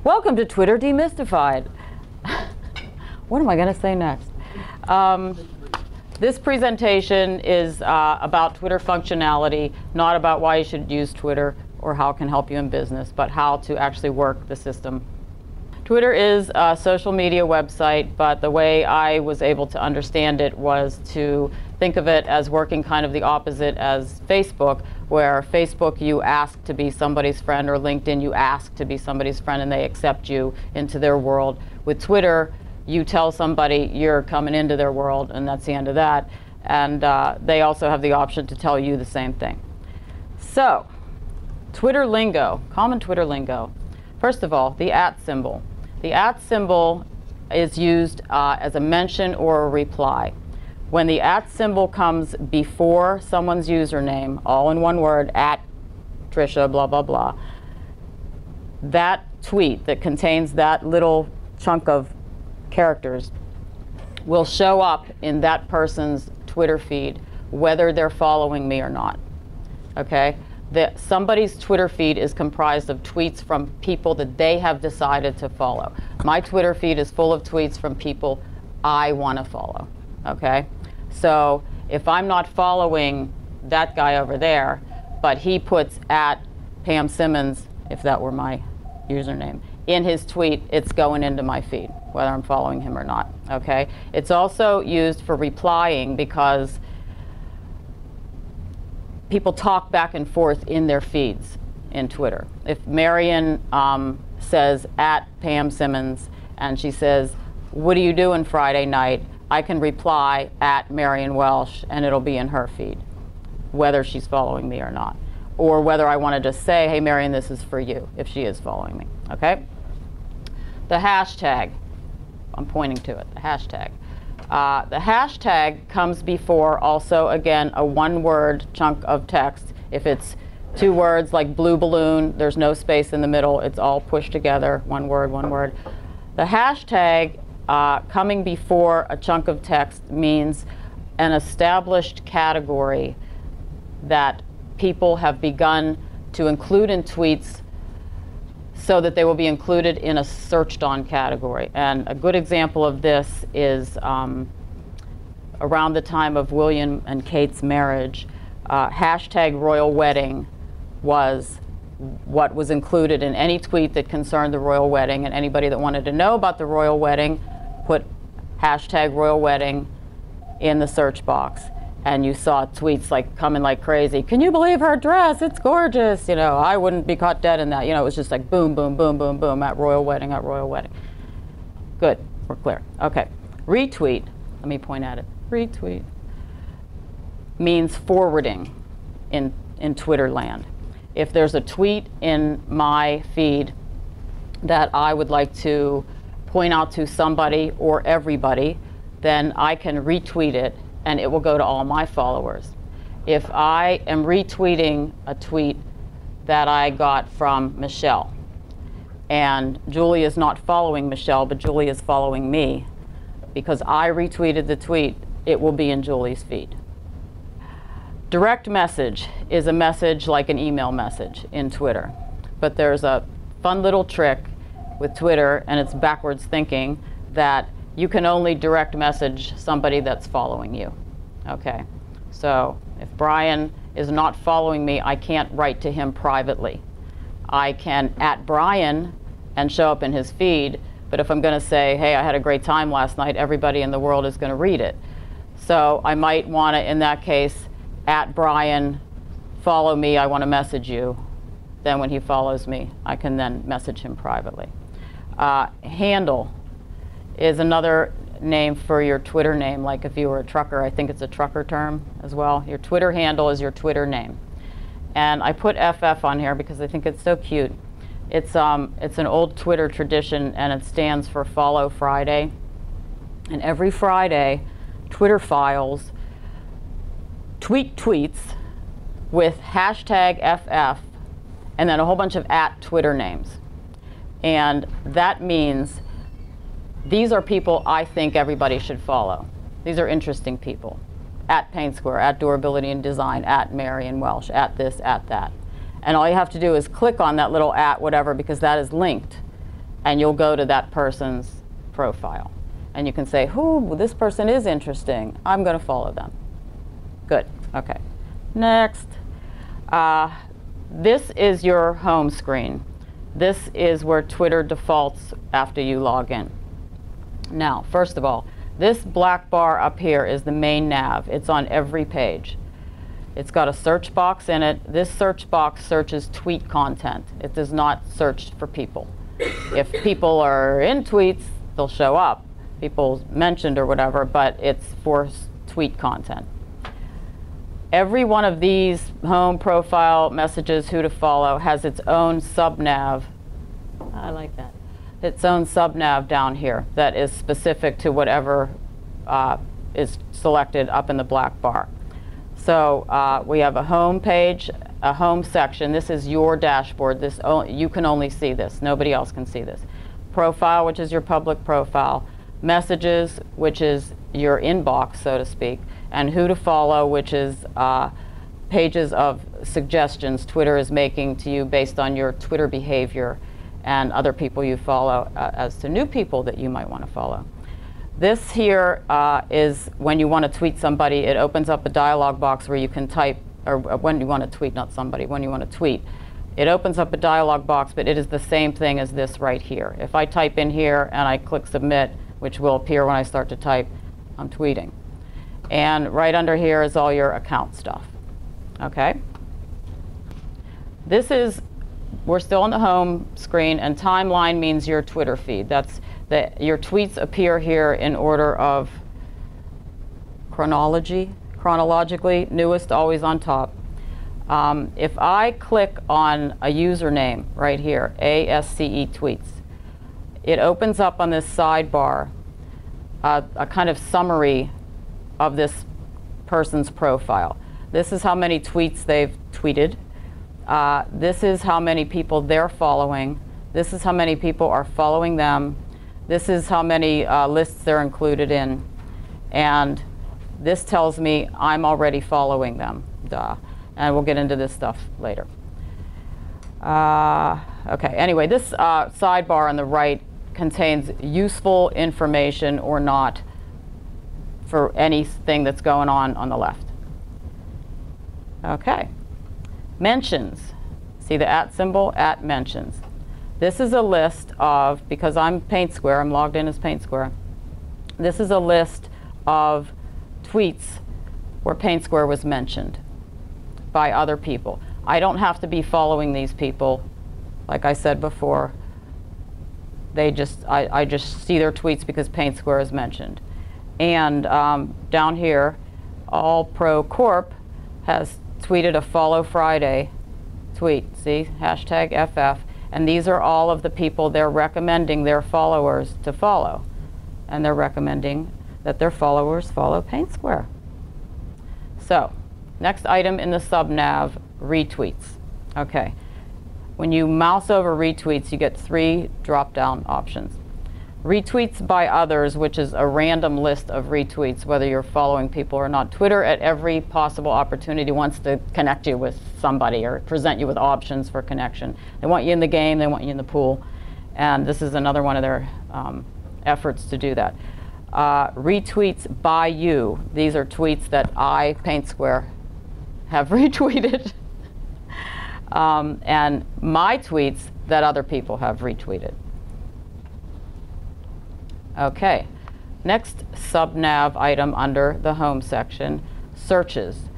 Welcome to Twitter Demystified. What am I going to say next? This presentation is about Twitter functionality, not about why you should use Twitter or how it can help you in business, but how to actually work the system. Twitter is a social media website, but the way I was able to understand it was to think of it as working kind of the opposite as Facebook, where Facebook you ask to be somebody's friend, or LinkedIn you ask to be somebody's friend and they accept you into their world. With Twitter, you tell somebody you're coming into their world, and that's the end of that. And they also have the option to tell you the same thing. So, Twitter lingo, common Twitter lingo. First of all, the @ symbol. The @ symbol is used as a mention or a reply. When the @ symbol comes before someone's username, all in one word, @Trisha, blah, blah, blah, that tweet that contains that little chunk of characters will show up in that person's Twitter feed, whether they're following me or not. Okay? Somebody's Twitter feed is comprised of tweets from people that they have decided to follow. My Twitter feed is full of tweets from people I want to follow. Okay? So if I'm not following that guy over there, but he puts @Pam Simmons, if that were my username, in his tweet, it's going into my feed, whether I'm following him or not. Okay? It's also used for replying because people talk back and forth in their feeds in Twitter. If Marion says @Pam Simmons and she says, "What are you doing Friday night?" I can reply @Marion Welsh and it'll be in her feed, whether she's following me or not. Or whether I want to just say, "Hey Marion, this is for you," if she is following me. Okay? The hashtag, I'm pointing to it, the hashtag. The hashtag comes before also, again, a one-word chunk of text. If it's 2 words like blue balloon, there's no space in the middle, it's all pushed together, one word, one word. The hashtag coming before a chunk of text means an established category that people have begun to include in tweets so that they will be included in a searched on category. And a good example of this is around the time of William and Kate's marriage, hashtag royal wedding was what was included in any tweet that concerned the royal wedding, and anybody that wanted to know about the royal wedding put hashtag royal wedding in the search box. And you saw tweets like coming like crazy. "Can you believe her dress? It's gorgeous. You know, I wouldn't be caught dead in that." You know, it was just like boom, boom, boom, boom, boom, at royal wedding, at royal wedding. Good, we're clear. Okay, retweet, let me point at it. Retweet means forwarding in Twitter land. If there's a tweet in my feed that I would like to point out to somebody or everybody, then I can retweet it and it will go to all my followers. If I am retweeting a tweet that I got from Michelle, and Julie is not following Michelle, but Julie is following me, because I retweeted the tweet, it will be in Julie's feed. Direct message is a message like an email message in Twitter. But there's a fun little trick with Twitter, and it's backwards thinking, that you can only direct message somebody that's following you. Okay, so if Brian is not following me, I can't write to him privately. I can @Brian and show up in his feed, but if I'm going to say, "Hey, I had a great time last night," everybody in the world is going to read it. So I might want to, in that case, @Brian, follow me, I want to message you. Then when he follows me, I can then message him privately. Handle is another name for your Twitter name. Like if you were a trucker, I think it's a trucker term as well. Your Twitter handle is your Twitter name. And I put FF on here because I think it's so cute. It's an old Twitter tradition, and it stands for Follow Friday. And every Friday, Twitter files tweet tweets with hashtag FF and then a whole bunch of @Twitter names. And that means these are people I think everybody should follow. These are interesting people. @Paint Square, @Durability and Design, @Marion Welsh, @this, @that. And all you have to do is click on that little @ whatever, because that is linked and you'll go to that person's profile. And you can say, this person is interesting. I'm going to follow them. Good. Okay. Next. This is your home screen. This is where Twitter defaults after you log in. Now, first of all, this black bar up here is the main nav. It's on every page. It's got a search box in it. This search box searches tweet content. It does not search for people. If people are in tweets, they'll show up. People mentioned or whatever, but it's for tweet content. Every one of these home, profile, messages, who to follow has its own sub-nav. I like that. Its own sub-nav down here that is specific to whatever is selected up in the black bar. So we have a home page, a home section. This is your dashboard. You can only see this. Nobody else can see this. Profile, which is your public profile. Messages, which is your inbox, so to speak. And who to follow, which is pages of suggestions Twitter is making to you based on your Twitter behavior and other people you follow as to new people that you might want to follow. This here is when you want to tweet somebody. It opens up a dialog box where you can type, or when you want to tweet, not somebody, when you want to tweet. It opens up a dialog box, but it is the same thing as this right here. If I type in here and I click submit, which will appear when I start to type, I'm tweeting. And right under here is all your account stuff. Okay? We're still on the home screen, and timeline means your Twitter feed. Your tweets appear here in order of chronologically, newest always on top. If I click on a username right here, ASCE tweets, it opens up on this sidebar a kind of summary of this person's profile. This is how many tweets they've tweeted. This is how many people they're following. This is how many people are following them. This is how many lists they're included in. And this tells me I'm already following them. Duh. And we'll get into this stuff later. Okay, anyway, this sidebar on the right contains useful information or not for anything that's going on the left. Okay. Mentions. See the @ symbol? @mentions. This is a list of, because I'm Paint Square, I'm logged in as Paint Square. This is a list of tweets where Paint Square was mentioned by other people. I don't have to be following these people. Like I said before, I just see their tweets because Paint Square is mentioned. And down here, All Pro Corp has tweeted a Follow Friday tweet. See, #FF. And these are all of the people they're recommending their followers to follow. And they're recommending that their followers follow Paint Square. So, next item in the sub-nav, retweets. Okay. When you mouse over retweets, you get 3 drop-down options. Retweets by others, which is a random list of retweets, whether you're following people or not. Twitter, at every possible opportunity, wants to connect you with somebody or present you with options for connection. They want you in the game, they want you in the pool, and this is another one of their efforts to do that. Retweets by you. These are tweets that I, Paint Square, have retweeted. And my tweets that other people have retweeted. Okay, next sub-nav item under the home section, searches.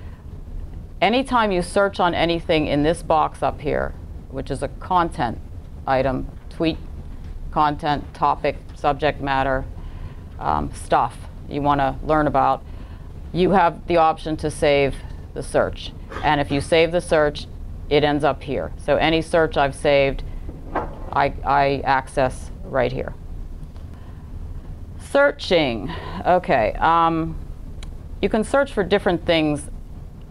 Anytime you search on anything in this box up here, which is a content item, tweet, content, topic, subject matter, stuff you want to learn about, you have the option to save the search. And if you save the search, it ends up here. So any search I've saved, I access right here. Searching. Okay. You can search for different things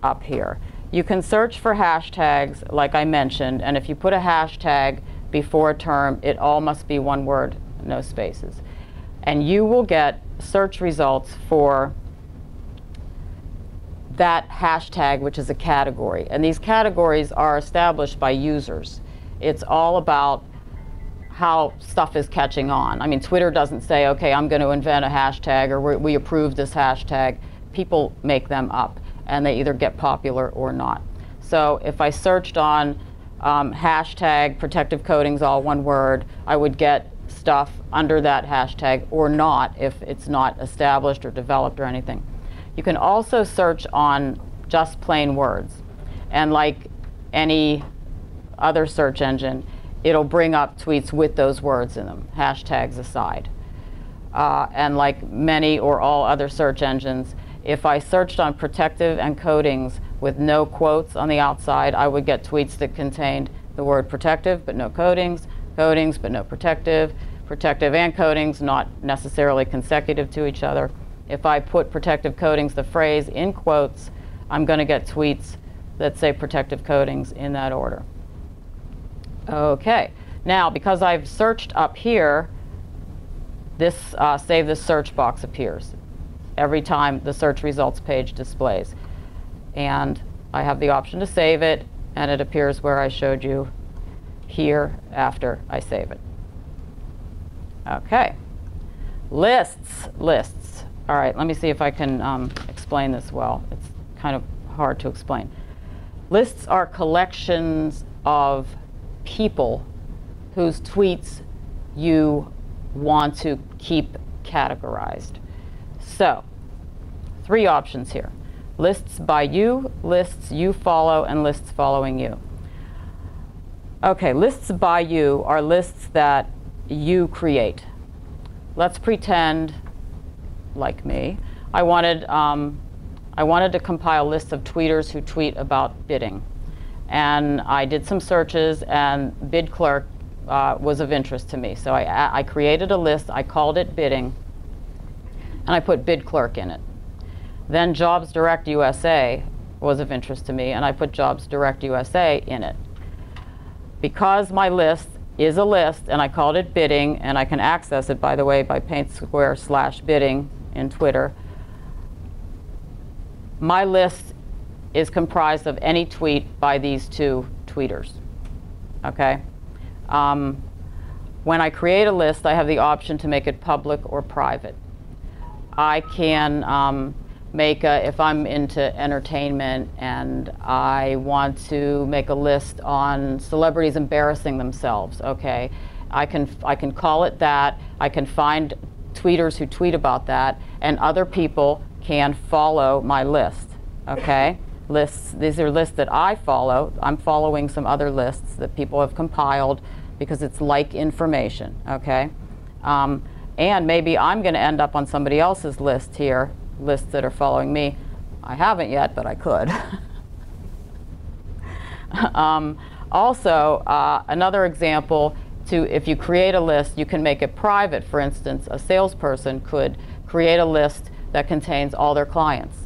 up here. You can search for hashtags, like I mentioned, and if you put a hashtag before a term, it all must be one word, no spaces. And you will get search results for that hashtag, which is a category. And these categories are established by users. It's all about how stuff is catching on. I mean, Twitter doesn't say, okay, I'm going to invent a hashtag, or we approve this hashtag. People make them up, and they either get popular or not. So if I searched on hashtag protective coatings, all one word, I would get stuff under that hashtag or not if it's not established or developed or anything. You can also search on just plain words. And like any other search engine, it'll bring up tweets with those words in them, hashtags aside. And like many or all other search engines, if I searched on protective and coatings with no quotes on the outside, I would get tweets that contained the word protective but no coatings, coatings but no protective, protective and coatings not necessarily consecutive to each other. If I put protective coatings, the phrase, in quotes, I'm going to get tweets that say protective coatings in that order. Okay, now because I've searched up here, this save this search box appears every time the search results page displays. And I have the option to save it, and it appears where I showed you here after I save it. Okay, lists. All right, let me see if I can explain this well. It's kind of hard to explain. Lists are collections of people whose tweets you want to keep categorized. So, 3 options here. Lists by you, lists you follow, and lists following you. Okay, lists by you are lists that you create. Let's pretend, like me, I wanted to compile lists of tweeters who tweet about bidding. And I did some searches, and bid clerk was of interest to me. So I created a list, I called it bidding, and I put bid clerk in it. Then Jobs Direct USA was of interest to me, and I put Jobs Direct USA in it. Because my list is a list, and I called it bidding, and I can access it, by the way, by paintsquare/bidding in Twitter, my list is comprised of any tweet by these 2 tweeters. Okay? When I create a list, I have the option to make it public or private. I can make if I'm into entertainment and I want to make a list on celebrities embarrassing themselves, okay, I can call it that. I can find tweeters who tweet about that, and other people can follow my list, okay? Lists, these are lists that I follow. I'm following some other lists that people have compiled because it's like information, okay? And maybe I'm going to end up on somebody else's list here, lists that are following me. I haven't yet, but I could. Also, another example, if you create a list, you can make it private. For instance, a salesperson could create a list that contains all their clients.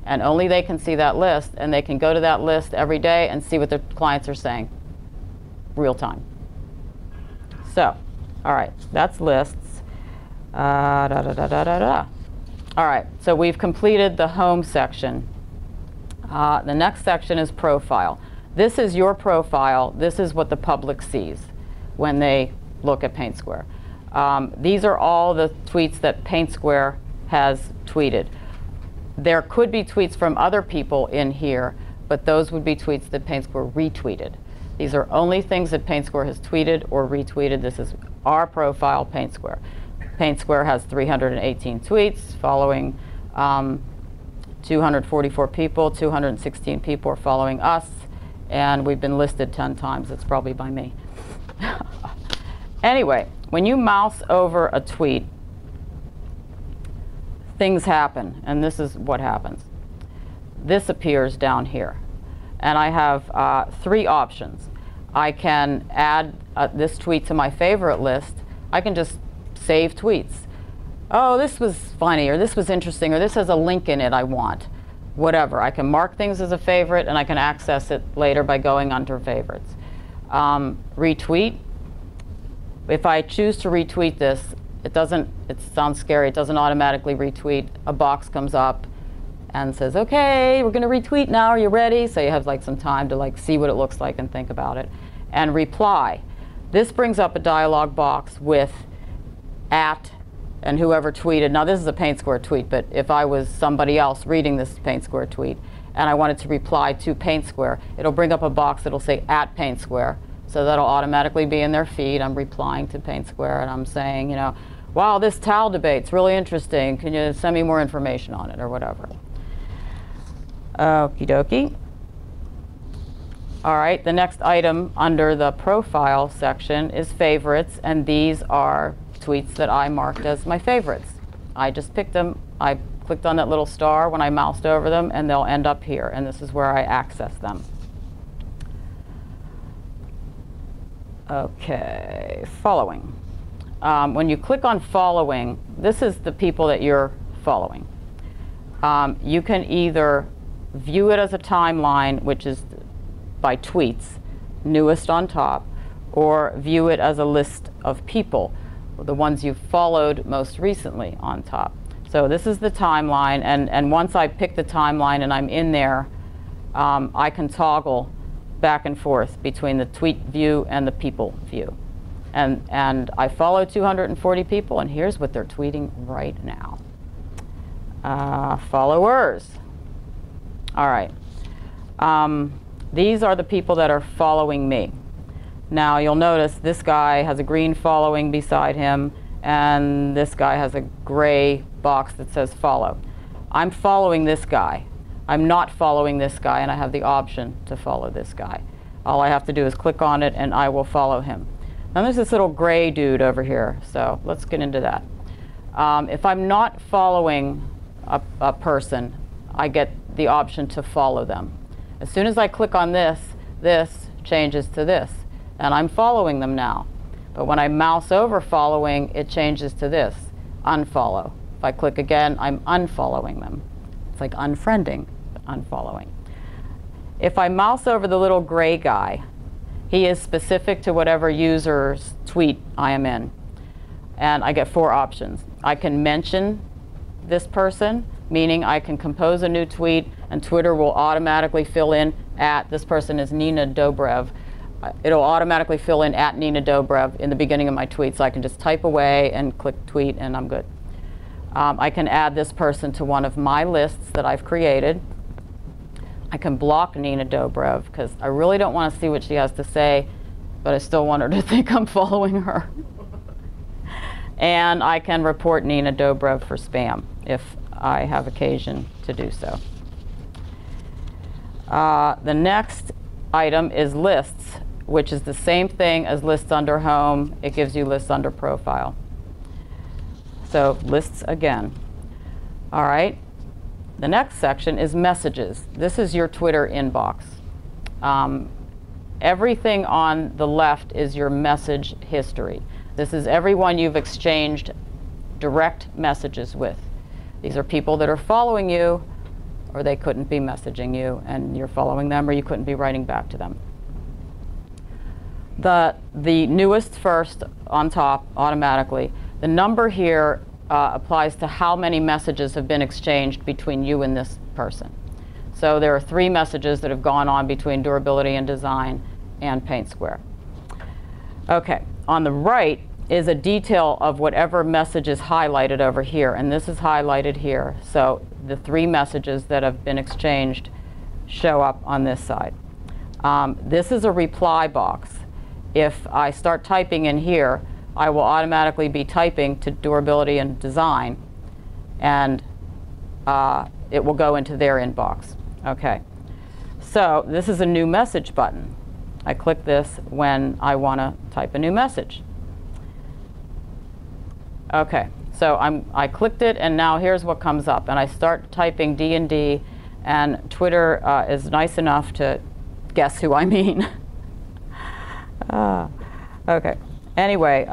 And only they can see that list, and they can go to that list every day and see what their clients are saying, real time. So, all right, that's lists. All right, so we've completed the home section. The next section is profile. This is your profile. This is what the public sees when they look at PaintSquare. These are all the tweets that PaintSquare has tweeted. There could be tweets from other people in here, but those would be tweets that PaintSquare retweeted. These are only things that PaintSquare has tweeted or retweeted. This is our profile, PaintSquare. PaintSquare has 318 tweets following 244 people. 216 people are following us, and we've been listed 10 times. It's probably by me. Anyway, when you mouse over a tweet, things happen, and this is what happens. This appears down here, and I have 3 options. I can add this tweet to my favorite list. I can just save tweets. Oh, this was funny, or this was interesting, or this has a link in it I want. Whatever. I can mark things as a favorite, and I can access it later by going under favorites. Retweet. If I choose to retweet this, it sounds scary, it doesn't automatically retweet. A box comes up and says, okay, we're gonna retweet now, are you ready? So you have like some time to like see what it looks like and think about it. And reply. This brings up a dialog box with at and whoever tweeted. Now this is a Paint Square tweet, but if I was somebody else reading this Paint Square tweet and I wanted to reply to Paint Square, it'll bring up a box that'll say at Paint Square. So that'll automatically be in their feed. I'm replying to Paint Square and I'm saying, you know, wow, this towel debate's really interesting. Can you send me more information on it or whatever? Okie dokie. All right, the next item under the profile section is favorites, and these are tweets that I marked as my favorites. I just picked them. I clicked on that little star when I moused over them, and they'll end up here, and this is where I access them. Okay, following. When you click on following, this is the people that you're following. You can either view it as a timeline, which is by tweets, newest on top, or view it as a list of people, the ones you followed most recently on top. So this is the timeline, and once I pick the timeline and I'm in there, I can toggle back and forth between the tweet view and the people view. And I follow 240 people, and here's what they're tweeting right now. Followers. All right. These are the people that are following me. Now you'll notice this guy has a green following beside him, and this guy has a gray box that says follow. I'm following this guy. I'm not following this guy, and I have the option to follow this guy. All I have to do is click on it and I will follow him. Now there's this little gray dude over here, so let's get into that. If I'm not following a person, I get the option to follow them. As soon as I click on this, this changes to this, and I'm following them now. But when I mouse over following, it changes to this, unfollow. If I click again, I'm unfollowing them. It's like unfriending, but unfollowing. If I mouse over the little gray guy, he is specific to whatever user's tweet I am in. And I get 4 options. I can mention this person, meaning I can compose a new tweet and Twitter will automatically fill in at, this person is Nina Dobrev. It'll automatically fill in at Nina Dobrev in the beginning of my tweet, so I can just type away and click tweet and I'm good. I can add this person to one of my lists that I've created. I can block Nina Dobrev because I really don't want to see what she has to say, but I still want her to think I'm following her. And I can report Nina Dobrev for spam if I have occasion to do so. The next item is lists, which is the same thing as lists under home. It gives you lists under profile. So lists again. All right. The next section is messages. This is your Twitter inbox. Everything on the left is your message history. This is everyone you've exchanged direct messages with. These are people that are following you, or they couldn't be messaging you and you're following them, or you couldn't be writing back to them. The newest first on top automatically. The number here applies to how many messages have been exchanged between you and this person. So there are 3 messages that have gone on between Durability and Design and Paint Square. Okay, on the right is a detail of whatever message is highlighted over here, and this is highlighted here. So the 3 messages that have been exchanged show up on this side. This is a reply box. If I start typing in here, I will automatically be typing to Durability and Design, and it will go into their inbox. Okay, so this is a new message button. I click this when I want to type a new message. Okay, so I clicked it, and now here's what comes up, and I start typing D&D, and Twitter is nice enough to guess who I mean. Okay. Anyway,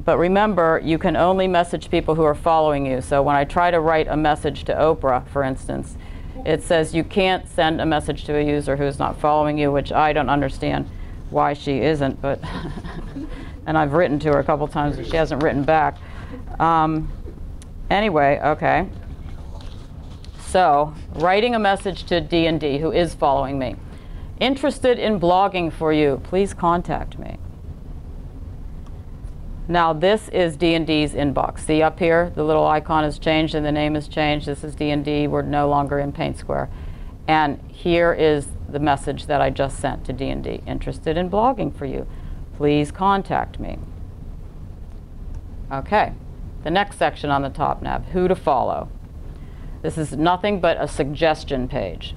but remember, you can only message people who are following you. So when I try to write a message to Oprah, for instance, it says you can't send a message to a user who's not following you, which I don't understand why she isn't, but and I've written to her a couple times and she hasn't written back. Anyway, okay. So writing a message to D&D, who is following me. Interested in blogging for you, please contact me. Now this is D&D's inbox. See up here, the little icon has changed and the name has changed. This is D&D. We're no longer in Paint Square. And here is the message that I just sent to D&D. Interested in blogging for you? Please contact me. Okay. The next section on the top nav, who to follow. This is nothing but a suggestion page.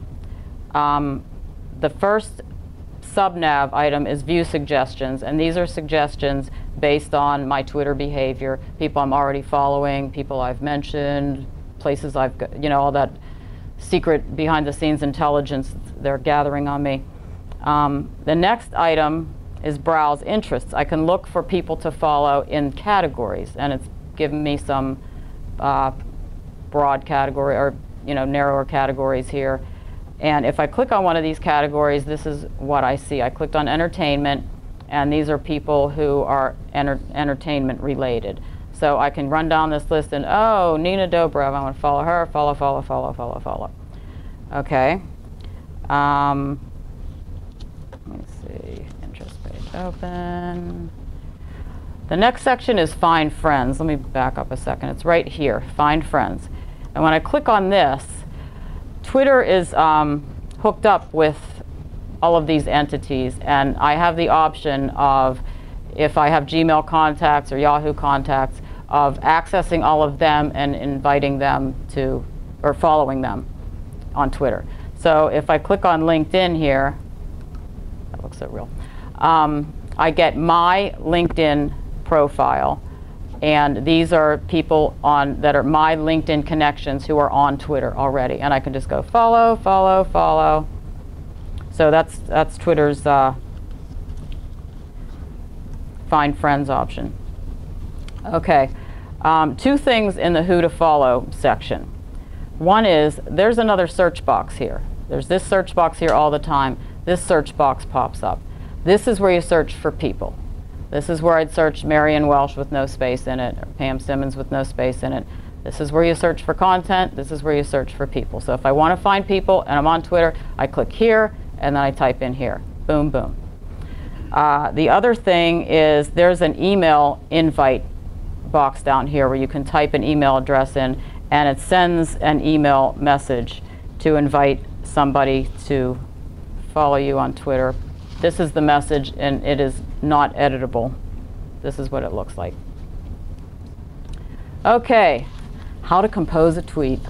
The first sub-nav item is view suggestions, and these are suggestions based on my Twitter behavior, people I'm already following, people I've mentioned, places I've got, you know, all that secret behind-the-scenes intelligence they're gathering on me. The next item is browse interests. I can look for people to follow in categories, and it's given me some broad category or, you know, narrower categories here. And if I click on one of these categories, this is what I see. I clicked on entertainment, and these are people who are entertainment related. So I can run down this list and, oh, Nina Dobrev, I want to follow her, follow. Okay. Let me see, interest page open. The next section is Find Friends. Let me back up a second. It's right here, Find Friends. And when I click on this, Twitter is hooked up with all of these entities, and I have the option of, if I have Gmail contacts or Yahoo contacts, of accessing all of them and inviting them to, or following them on Twitter. So if I click on LinkedIn here, that looks so real, I get my LinkedIn profile, and these are people on that are my LinkedIn connections who are on Twitter already, and I can just go follow. So that's Twitter's Find Friends option. Okay, two things in the who to follow section. One is there's another search box here. There's this search box here all the time. This search box pops up. This is where you search for people. This is where I'd search Marion Welsh with no space in it, or Pam Simmons with no space in it. This is where you search for content. This is where you search for people. So if I want to find people and I'm on Twitter, I click here and then I type in here. Boom, boom. The other thing is there's an email invite box down here where you can type an email address in, and it sends an email message to invite somebody to follow you on Twitter. This is the message, and it is not editable. This is what it looks like. Okay, how to compose a tweet.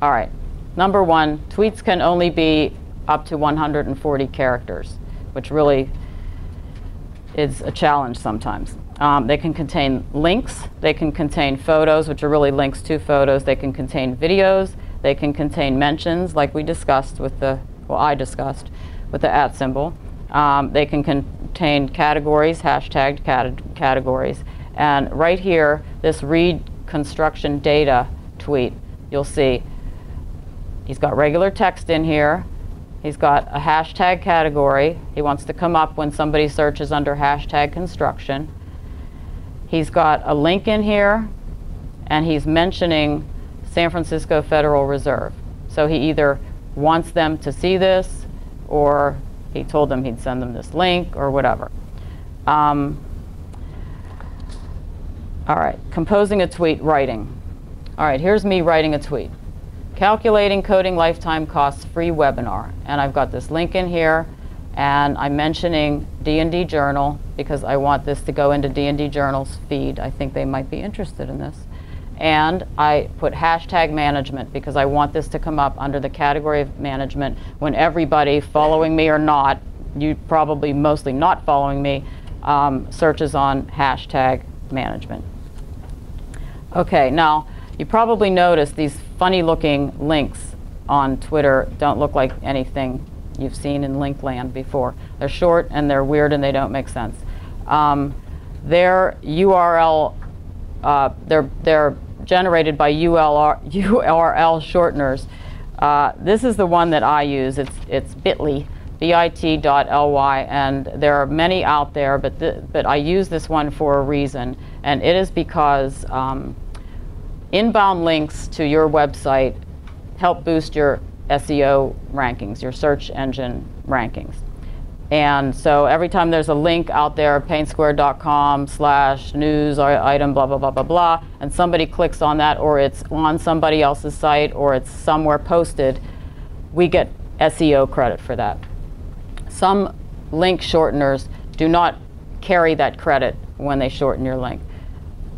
All right, number one, tweets can only be up to 140 characters, which really is a challenge sometimes. They can contain links, they can contain photos, which are really links to photos, they can contain videos, they can contain mentions, like we discussed with the, well, I discussed with the @ symbol. They can contain categories, hashtagged categories. And right here, this read construction data tweet, you'll see he's got regular text in here. He's got a hashtag category. He wants to come up when somebody searches under hashtag construction. He's got a link in here, and he's mentioning San Francisco Federal Reserve. So he either wants them to see this, or he told them he'd send them this link, or whatever. All right, composing a tweet, writing. All right, here's me writing a tweet. Calculating coding lifetime costs free webinar. And I've got this link in here, and I'm mentioning D&D Journal because I want this to go into D&D Journal's feed. I think they might be interested in this. And I put hashtag management because I want this to come up under the category of management when everybody, following me or not, you probably mostly not following me, searches on hashtag management. Okay, now you probably noticed these funny looking links on Twitter don't look like anything you've seen in link land before. They're short and they're weird and they don't make sense. They're URL, they're generated by URL shorteners. This is the one that I use. It's bit.ly, bit.ly, and there are many out there, but I use this one for a reason, and it is because inbound links to your website help boost your SEO rankings, your search engine rankings. And so every time there's a link out there, painsquare.com/news item blah blah blah blah blah, and somebody clicks on that, or it's on somebody else's site, or it's somewhere posted, we get SEO credit for that. Some link shorteners do not carry that credit when they shorten your link.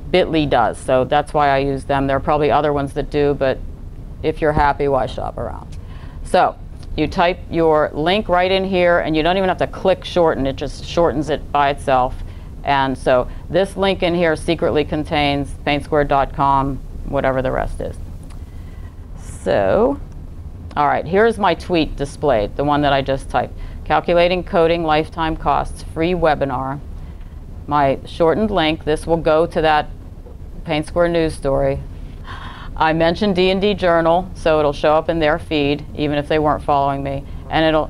Bitly does, so that's why I use them. There are probably other ones that do, but if you're happy, why shop around? So you type your link right in here, and you don't even have to click shorten, it just shortens it by itself. And so this link in here secretly contains painsquare.com, whatever the rest is. So, all right, here's my tweet displayed, the one that I just typed. Calculating coding lifetime costs, free webinar. My shortened link, this will go to that Painsquare news story. I mentioned D&D Journal, so it'll show up in their feed, even if they weren't following me, and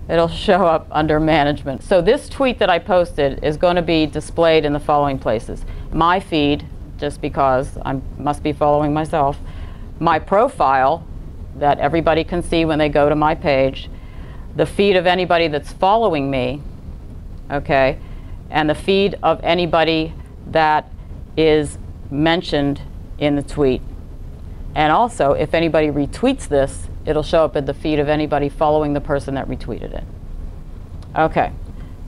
it'll show up under management. So this tweet that I posted is going to be displayed in the following places. My feed, just because I must be following myself. My profile, that everybody can see when they go to my page. The feed of anybody that's following me, okay? And the feed of anybody that is mentioned in the tweet. And also, if anybody retweets this, it'll show up in the feed of anybody following the person that retweeted it. Okay,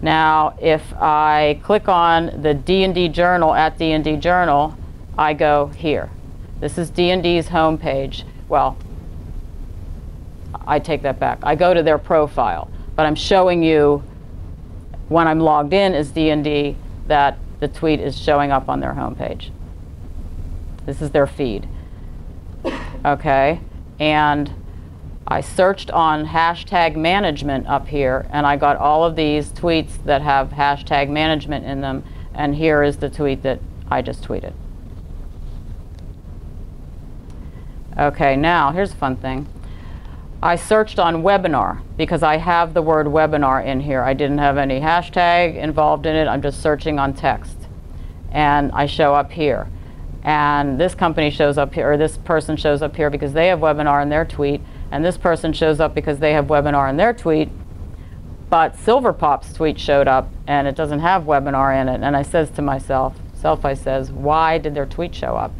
now if I click on the D&D Journal at D&D Journal, I go here. This is D&D's homepage. Well, I take that back. I go to their profile, but I'm showing you when I'm logged in as D&D that the tweet is showing up on their homepage. This is their feed. Okay, and I searched on hashtag management up here, and I got all of these tweets that have hashtag management in them, and here is the tweet that I just tweeted. Okay, now here's a fun thing. I searched on webinar because I have the word webinar in here. I didn't have any hashtag involved in it. I'm just searching on text, and I show up here. And this company shows up here, or this person shows up here because they have webinar in their tweet, and this person shows up because they have webinar in their tweet, but Silverpop's tweet showed up and it doesn't have webinar in it. And I says to myself, I says, why did their tweet show up?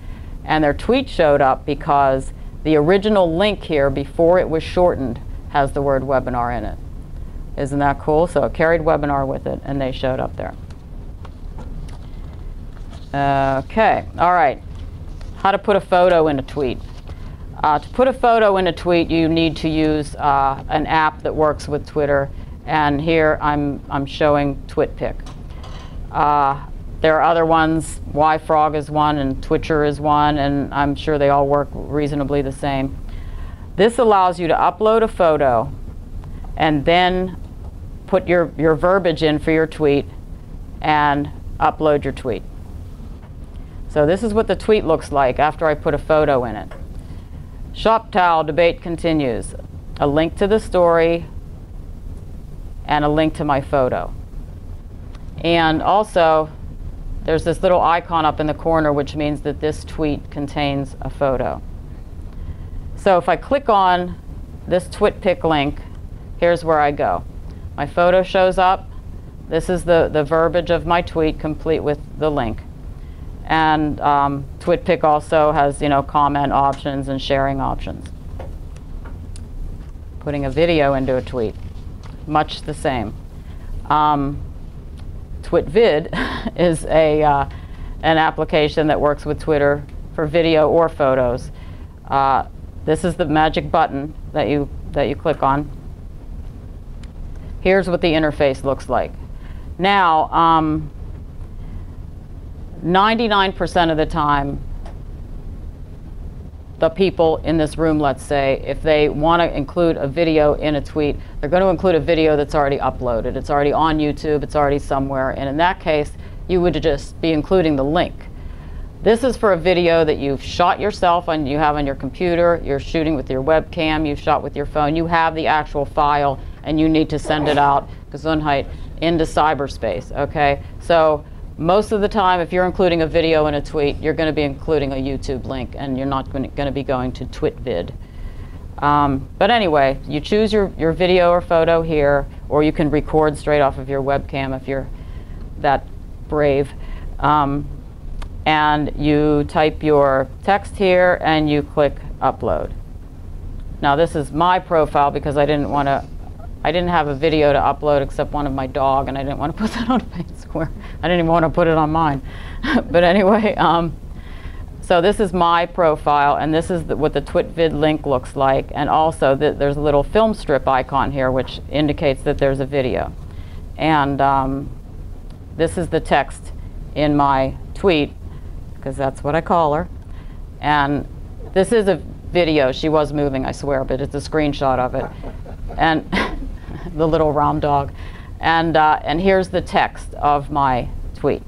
And their tweet showed up because the original link here before it was shortened has the word webinar in it. Isn't that cool? So it carried webinar with it, and they showed up there. Okay, all right. How to put a photo in a tweet. To put a photo in a tweet, you need to use an app that works with Twitter, and here I'm showing TwitPic. There are other ones. YFrog is one, and Twitcher is one, and I'm sure they all work reasonably the same. This allows you to upload a photo and then put your verbiage in for your tweet and upload your tweet. So this is what the tweet looks like after I put a photo in it. Shop towel debate continues. A link to the story and a link to my photo. And also, there's this little icon up in the corner which means that this tweet contains a photo. So if I click on this TwitPic link, here's where I go. My photo shows up. This is the verbiage of my tweet complete with the link. And TwitPic also has, comment options and sharing options. Putting a video into a tweet, much the same. TwitVid is an application that works with Twitter for video or photos. This is the magic button that you click on. Here's what the interface looks like. Now, 99% of the time, the people in this room, let's say, if they want to include a video in a tweet, they're going to include a video that's already uploaded. It's already on YouTube, it's already somewhere, and in that case, you would just be including the link. This is for a video that you've shot yourself and you have on your computer, you're shooting with your webcam, you've shot with your phone, you have the actual file, and you need to send it out, Gesundheit, into cyberspace, okay? So most of the time, if you're including a video in a tweet, you're going to be including a YouTube link, and you're not going to be going to TwitVid. But anyway, you choose your video or photo here, or you can record straight off of your webcam if you're that brave. And you type your text here and you click upload. Now this is my profile because I didn't have a video to upload except one of my dog, and I didn't want to put that on Facebook. I didn't even want to put it on mine. But anyway, so this is my profile, and this is what the TwitVid link looks like. And also there's a little film strip icon here which indicates that there's a video. And this is the text in my tweet, because that's what I call her. And this is a video. She was moving, I swear, but it's a screenshot of it. And the little round dog. And here's the text of my tweet.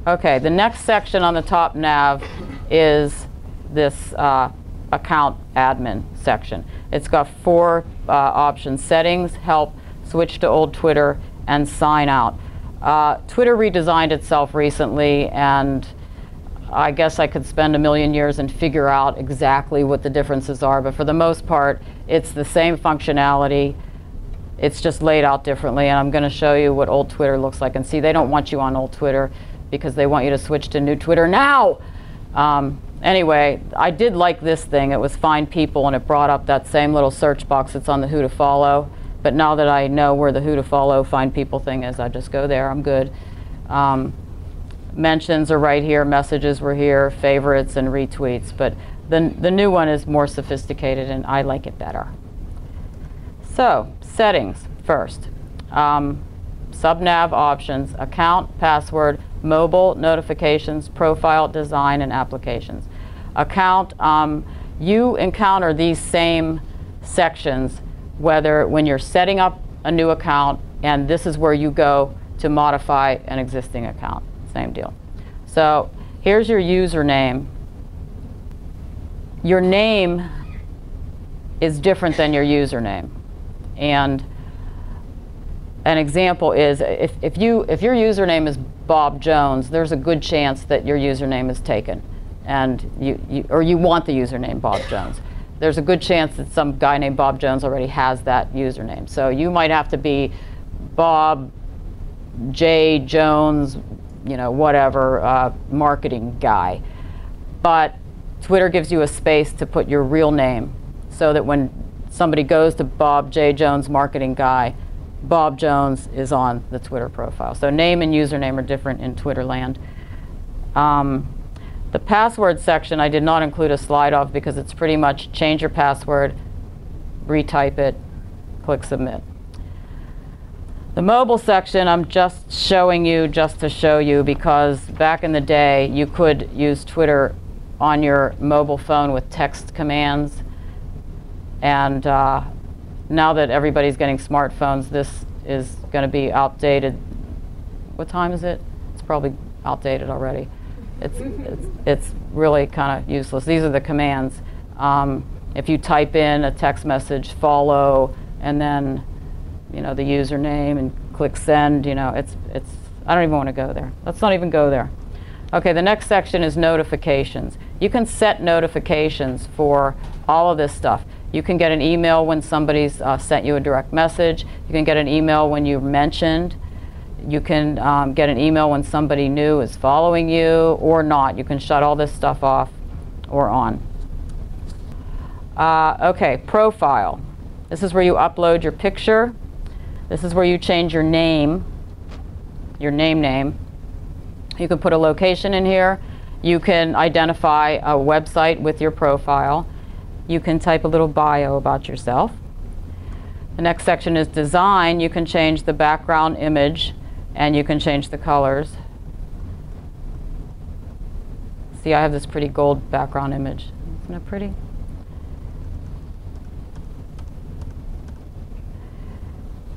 Okay, the next section on the top nav is this account admin section. It's got 4 options: settings, help, switch to old Twitter, and sign out. Twitter redesigned itself recently, and I guess I could spend a million years and figure out exactly what the differences are, but for the most part, it's the same functionality. It's just laid out differently, and I'm going to show you what old Twitter looks like. And see, they don't want you on old Twitter because they want you to switch to new Twitter now. Anyway, I did like this thing. It was Find People, and it brought up that same little search box that's on the Who to Follow. But now that I know where the Who to Follow Find People thing is, I just go there. I'm good. Mentions are right here. Messages were here. Favorites and retweets. But the new one is more sophisticated, and I like it better. So, settings first. Subnav options: account, password, mobile, notifications, profile, design, and applications. Account, you encounter these same sections when you're setting up a new account, and this is where you go to modify an existing account. Same deal. So here's your username. Your name is different than your username. And an example is if your username is Bob Jones, there's a good chance that your username is taken, and you want the username Bob Jones. There's a good chance that some guy named Bob Jones already has that username. So you might have to be Bob J. Jones, whatever, marketing guy. But Twitter gives you a space to put your real name so that when somebody goes to Bob J. Jones, marketing guy, Bob Jones is on the Twitter profile. So name and username are different in Twitter land. The password section I did not include a slide of because it's pretty much change your password, retype it, click submit. The mobile section I'm just showing you just to show you, because back in the day you could use Twitter on your mobile phone with text commands, and now that everybody's getting smartphones, this is going to be outdated. What time is it? It's probably outdated already. It's really kind of useless. These are the commands. If you type in a text message, follow, and then the username, and click send, I don't even want to go there. Let's not even go there. Okay, the next section is notifications. You can set notifications for all of this stuff. You can get an email when somebody's sent you a direct message. You can get an email when you're mentioned. You can get an email when somebody new is following you or not. You can shut all this stuff off or on. Okay, profile. This is where you upload your picture. This is where you change your name, your name. You can put a location in here. You can identify a website with your profile. You can type a little bio about yourself. The next section is design. You can change the background image, and you can change the colors. See, I have this pretty gold background image. Isn't it pretty?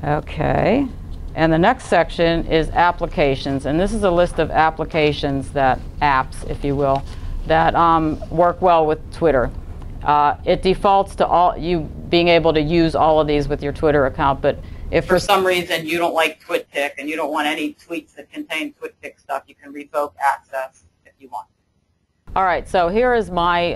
Okay, and the next section is applications, and this is a list of applications apps, if you will, that work well with Twitter. It defaults to you being able to use all of these with your Twitter account, but if for some reason you don't like TwitPic and you don't want any tweets that contain TwitPic stuff, you can revoke access if you want. All right, so here is my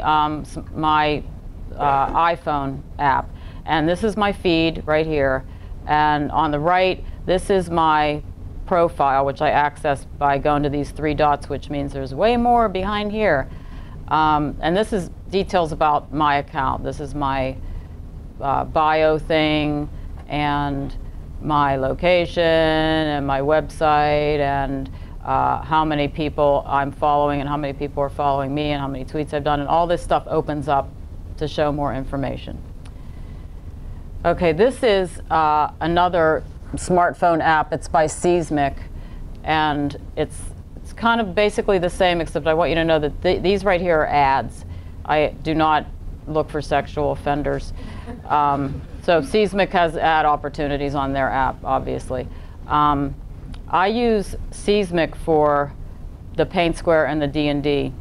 iPhone app. And this is my feed right here. And on the right, this is my profile, which I access by going to these 3 dots, which means there's way more behind here. And this is details about my account. This is my bio thing, and my location, and my website, and how many people I'm following, and how many people are following me, and how many tweets I've done, and all this stuff opens up to show more information. Okay, this is another smartphone app. It's by Seismic, and it's kind of basically the same, except I want you to know that these right here are ads. I do not look for sexual offenders. So Seismic has ad opportunities on their app, obviously. I use Seismic for the Paint Square and the D&D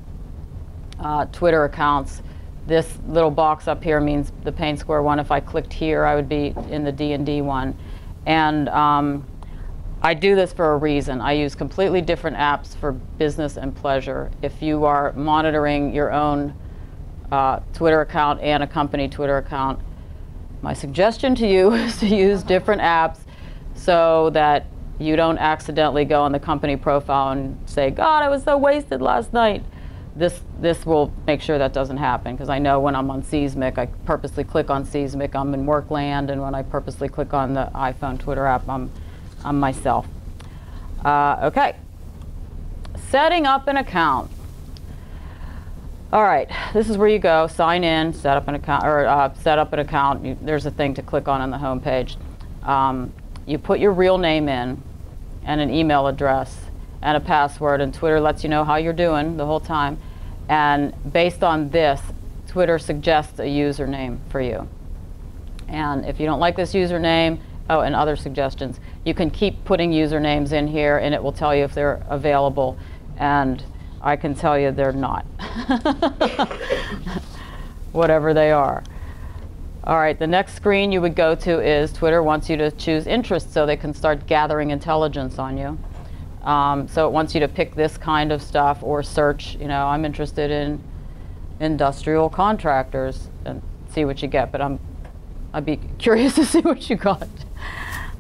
Twitter accounts. This little box up here means the Paint Square one. If I clicked here, I would be in the D&D one. And I do this for a reason. I use completely different apps for business and pleasure. If you are monitoring your own Twitter account and a company Twitter account, my suggestion to you is to use different apps so that you don't accidentally go on the company profile and say, God, I was so wasted last night. This will make sure that doesn't happen, because I know when I'm on Seismic, I purposely click on Seismic, I'm in work land, and when I purposely click on the iPhone Twitter app, I'm myself. Okay, setting up an account. All right, this is where you go, sign in, set up an account, or set up an account. There's a thing to click on the home page. You put your real name in, and an email address, and a password, and Twitter lets you know how you're doing the whole time. And based on this, Twitter suggests a username for you. And if you don't like this username, oh, and other suggestions, you can keep putting usernames in here, and it will tell you if they're available. And I can tell you they're not, whatever they are. All right, the next screen you would go to is Twitter wants you to choose interests so they can start gathering intelligence on you. So it wants you to pick this kind of stuff, or search, you know, I'm interested in industrial contractors, and see what you get. But I'd be curious to see what you got.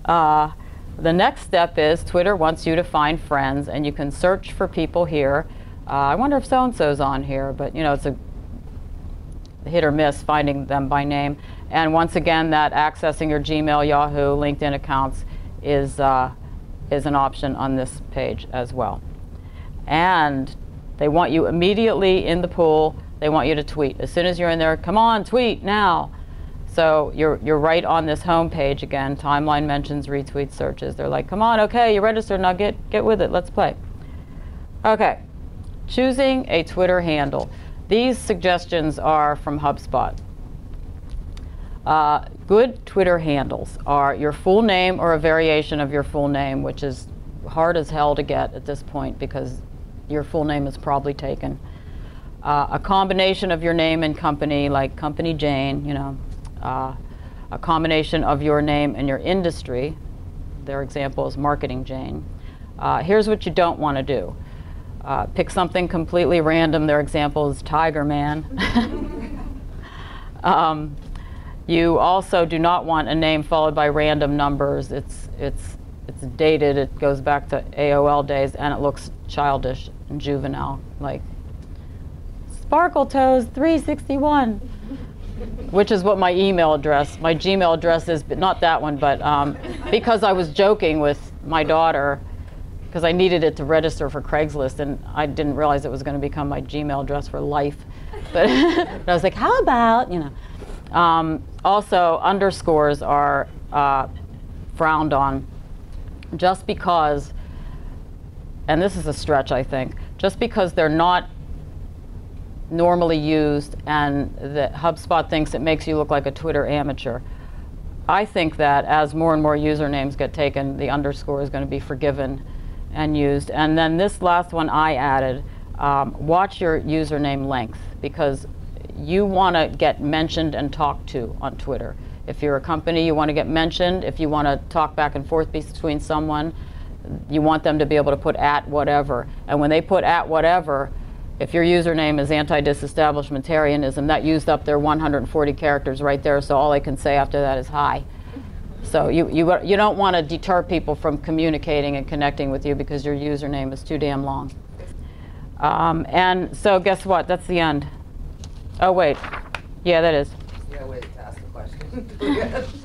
The next step is Twitter wants you to find friends, and you can search for people here. I wonder if so-and-so's on here, but you know, it's a hit or miss finding them by name. And once again, that accessing your Gmail, Yahoo, LinkedIn accounts is an option on this page as well. And they want you immediately in the pool. They want you to tweet. As soon as you're in there, come on, tweet now. So you're right on this home page again, timeline mentions, retweet, searches. They're like, come on, okay, you're registered, now get with it, let's play. Okay, choosing a Twitter handle. These suggestions are from HubSpot. Good Twitter handles are your full name or a variation of your full name, which is hard as hell to get at this point because your full name is probably taken. A combination of your name and company, like Company Jane, you know. A combination of your name and your industry. Their example is Marketing Jane. Here's what you don't want to do. Pick something completely random. Their example is Tiger Man. You also do not want a name followed by random numbers. It's dated. It goes back to AOL days, and it looks childish and juvenile, like Sparkle Toes 361, which is what my email address, my Gmail address is, but not that one, but because I was joking with my daughter, because I needed it to register for Craigslist, and I didn't realize it was going to become my Gmail address for life. But I was like, how about, you know. Also, underscores are frowned on just because, and this is a stretch, I think, just because they're not normally used and that HubSpot thinks it makes you look like a Twitter amateur. I think that as more and more usernames get taken, the underscore is going to be forgiven and used. And then this last one I added, watch your username length, because you want to get mentioned and talked to on Twitter. If you're a company, you want to get mentioned. If you want to talk back and forth between someone, you want them to be able to put @ whatever. And when they put @ whatever, If your username is anti-disestablishmentarianism, that used up their 140 characters right there, so all I can say after that is hi. So you don't want to deter people from communicating and connecting with you because your username is too damn long. And so guess what? That's the end. Oh, wait. Yeah, that is. Yeah, wait to ask the question.